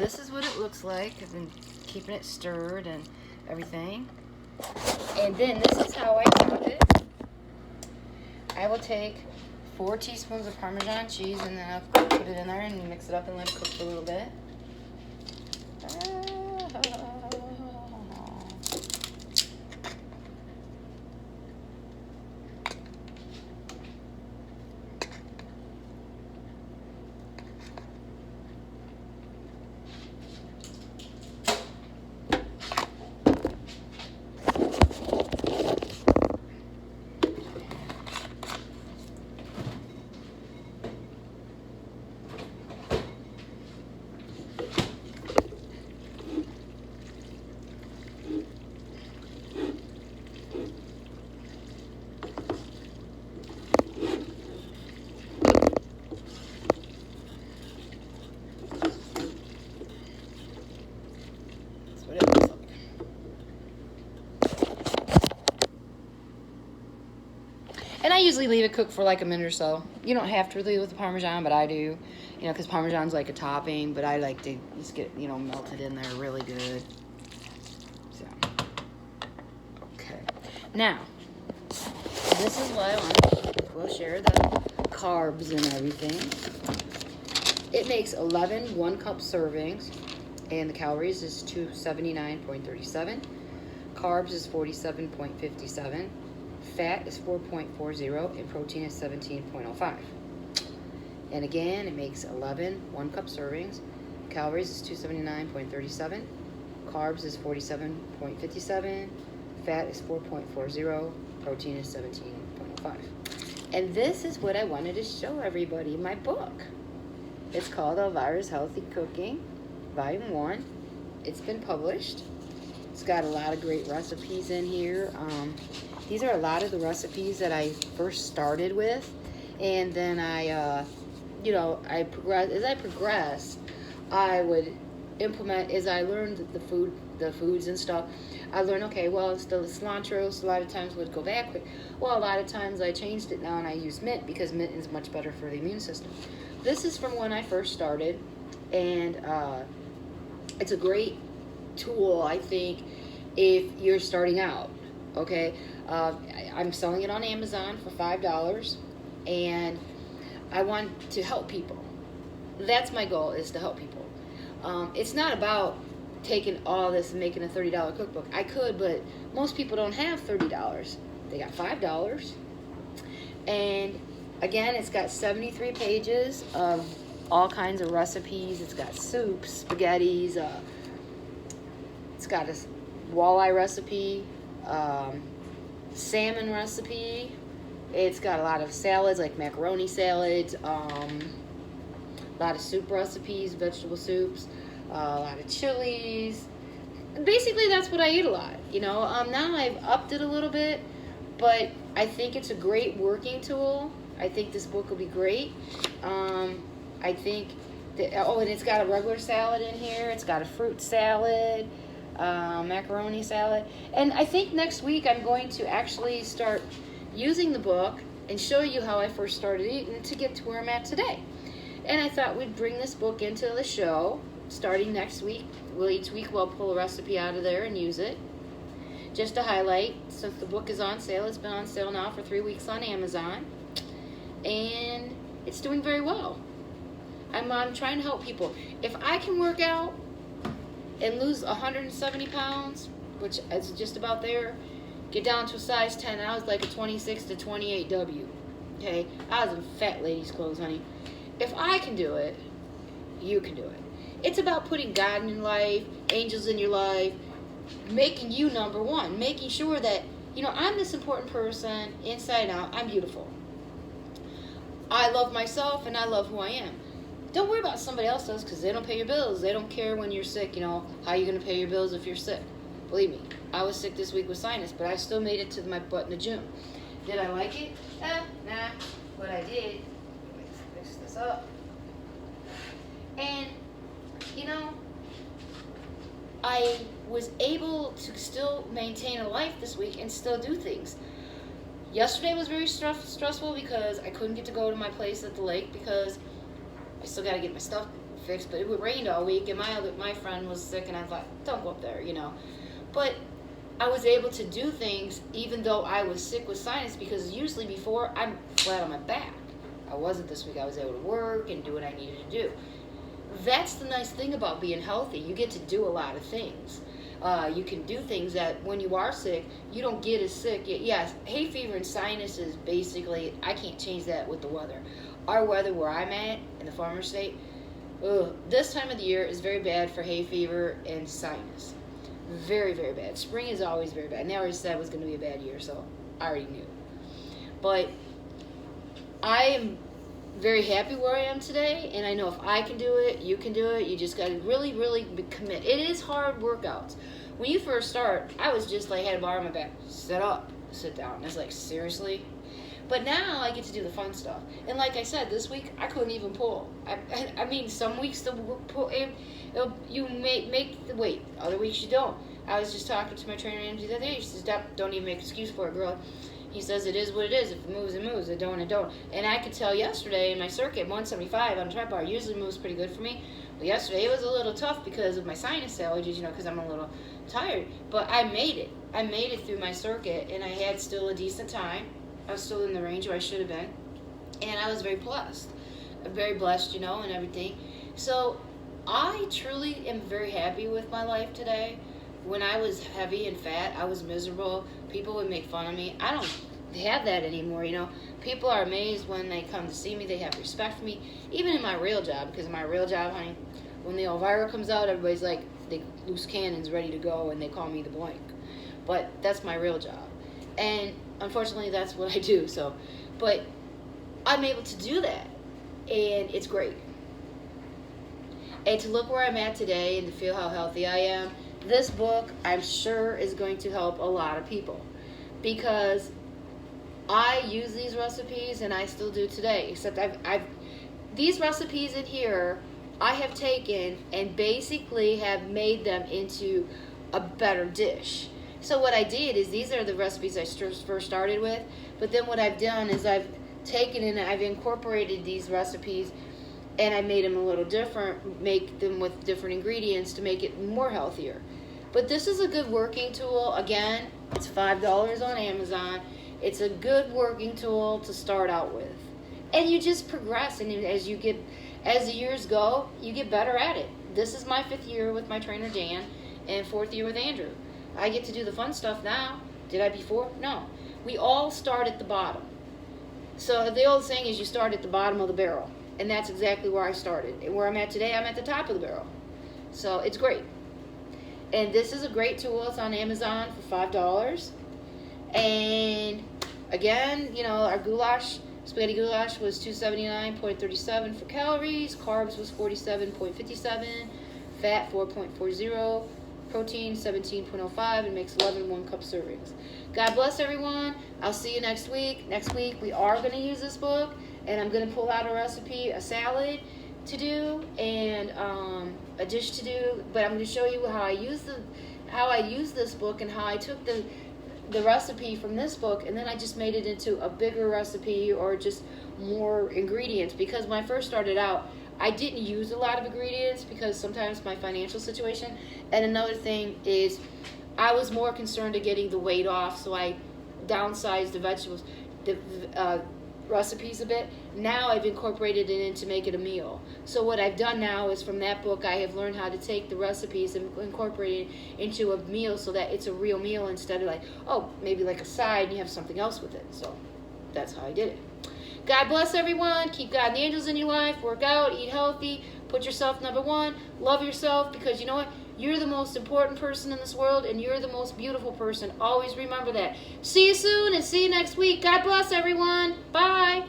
this is what it looks like. I've been keeping it stirred and everything. And then this is how I top it. I will take 4 teaspoons of Parmesan cheese, and then I'll put it in there and mix it up and let it cook for a little bit. And I usually leave it cook for like a minute or so. You don't have to really with the Parmesan, but I do. You know, because Parmesan's like a topping, but I like to just get, you know, melted in there really good. So, okay. Now, this is what I want. We'll share the carbs and everything. It makes 11 1-cup servings, and the calories is 279.37. Carbs is 47.57. Fat is 4.40, and protein is 17.05. And again, it makes 11 1-cup servings. Calories is 279.37. Carbs is 47.57. Fat is 4.40. Protein is 17.05. And this is what I wanted to show everybody in my book. It's called ELYVIRA'S Healthy Cooking, Volume 1. It's been published. It's got a lot of great recipes in here. These are a lot of the recipes that I first started with, and then I, you know, as I progressed, I would implement, as I learned the foods and stuff, I learned, okay, well, it's the cilantro, so a lot of times would go back quick. Well, a lot of times I changed it now and I use mint because mint is much better for the immune system. This is from when I first started, and it's a great tool, I think, if you're starting out, okay? I'm selling it on Amazon for $5, and I want to help people. That's my goal, is to help people. It's not about taking all this and making a $30 cookbook. I could, but most people don't have $30. They got $5. And again, it's got 73 pages of all kinds of recipes. It's got soups, spaghettis, it's got a walleye recipe, salmon recipe. It's got a lot of salads, like macaroni salads, a lot of soup recipes, vegetable soups, a lot of chilies. Basically, that's what I eat a lot, you know. Now I've upped it a little bit, but I think it's a great working tool. I think this book will be great. I think that, oh, and it's got a regular salad in here. It's got a fruit salad, macaroni salad. And I think next week I'm going to actually start using the book and show you how I first started eating to get to where I'm at today. And I thought we'd bring this book into the show starting next week. Well, each week we'll pull a recipe out of there and use it. Just to highlight, since the book is on sale, it's been on sale now for 3 weeks on Amazon. And it's doing very well. I'm trying to help people. If I can work out and lose 170 pounds, which is just about there, get down to a size 10, I was like a 26 to 28W. Okay? I was in fat lady's clothes, honey. If I can do it, you can do it. It's about putting God in your life, angels in your life, making you number one, making sure that, you know, I'm this important person, inside out, I'm beautiful. I love myself and I love who I am. Don't worry about somebody else does, because they don't pay your bills. They don't care when you're sick, you know, how you're going to pay your bills if you're sick. Believe me, I was sick this week with sinus, but I still made it to my butt in the gym. Did I like it? Nah. What I did, let's fix this up. And, you know, I was able to still maintain a life this week and still do things. Yesterday was very stressful because I couldn't get to go to my place at the lake because I still got to get my stuff fixed, but it rained all week, and my friend was sick, and I thought, don't go up there, you know. But I was able to do things even though I was sick with sinus, because usually before I'm flat on my back. I wasn't this week. I was able to work and do what I needed to do. That's the nice thing about being healthy. You get to do a lot of things. You can do things that when you are sick, you don't get as sick. Yes, hay fever and sinus is basically, I can't change that with the weather. Our weather where I'm at, in the farmer state, this time of the year is very bad for hay fever and sinus. Very, very bad. Spring is always very bad. And they already said it was going to be a bad year, so I already knew. But I am very happy where I am today, and I know if I can do it, you can do it. You just got to really, really commit. It is hard workouts. When you first start, I was just like, had a bar on my back. Sit up, sit down. And it's like, seriously? But now I get to do the fun stuff. And like I said, this week, I couldn't even pull. I mean, some weeks the pull, you make the weight. Other weeks you don't. I was just talking to my trainer the other day. She says, don't even make an excuse for it, girl. He says it is what it is. If it moves, it moves. It don't, it don't. And I could tell yesterday in my circuit, 175 on the trap bar usually moves pretty good for me. But yesterday it was a little tough because of my sinus allergies, you know, because I'm a little tired. But I made it. I made it through my circuit, and I had still a decent time. I was still in the range where I should have been. And I was very blessed. I'm very blessed, you know, and everything. So I truly am very happy with my life today. When I was heavy and fat, I was miserable. People would make fun of me. I don't have that anymore, you know. People are amazed when they come to see me. They have respect for me. Even in my real job, because in my real job, honey, when the Elvira comes out, everybody's like, they loose cannons ready to go, and they call me the blank. But that's my real job. And unfortunately, that's what I do. So, but I'm able to do that, and it's great. And to look where I'm at today and to feel how healthy I am, this book, I'm sure, is going to help a lot of people, because I use these recipes, and I still do today, except these recipes in here I have taken and basically have made them into a better dish. So what I did is, these are the recipes I first started with, but then what I've done is I've taken and I've incorporated these recipes, and I made them a little different, make them with different ingredients to make it more healthier. But this is a good working tool. Again, it's $5 on Amazon. It's a good working tool to start out with. And you just progress, and as the years go, you get better at it. This is my 5th year with my trainer Dan, and 4th year with Andrew. I get to do the fun stuff now. Did I before? No. We all start at the bottom. So the old saying is, you start at the bottom of the barrel. And that's exactly where I started. And where I'm at today, I'm at the top of the barrel. So it's great. And this is a great tool. It's on Amazon for $5. And again, you know, our goulash, spaghetti goulash, was 279.37 for calories. Carbs was 47.57. Fat 4.40. Protein 17.05, and makes 11 1-cup servings. God bless everyone. I'll see you next week. Next week we are going to use this book, and I'm going to pull out a recipe, a salad to do, and a dish to do. But I'm going to show you how I use this book, and how I took the recipe from this book, and then I just made it into a bigger recipe, or just more ingredients. Because when I first started out, I didn't use a lot of ingredients because sometimes my financial situation. And another thing is, I was more concerned of getting the weight off, so I downsized the vegetables, the recipes a bit. Now I've incorporated it in to make it a meal. So what I've done now is, from that book, I have learned how to take the recipes and incorporate it into a meal, so that it's a real meal, instead of like, oh, maybe like a side and you have something else with it. So that's how I did it. God bless everyone. Keep God and the angels in your life. Work out. Eat healthy. Put yourself number one. Love yourself, because you know what? You're the most important person in this world, and you're the most beautiful person. Always remember that. See you soon, and see you next week. God bless everyone. Bye.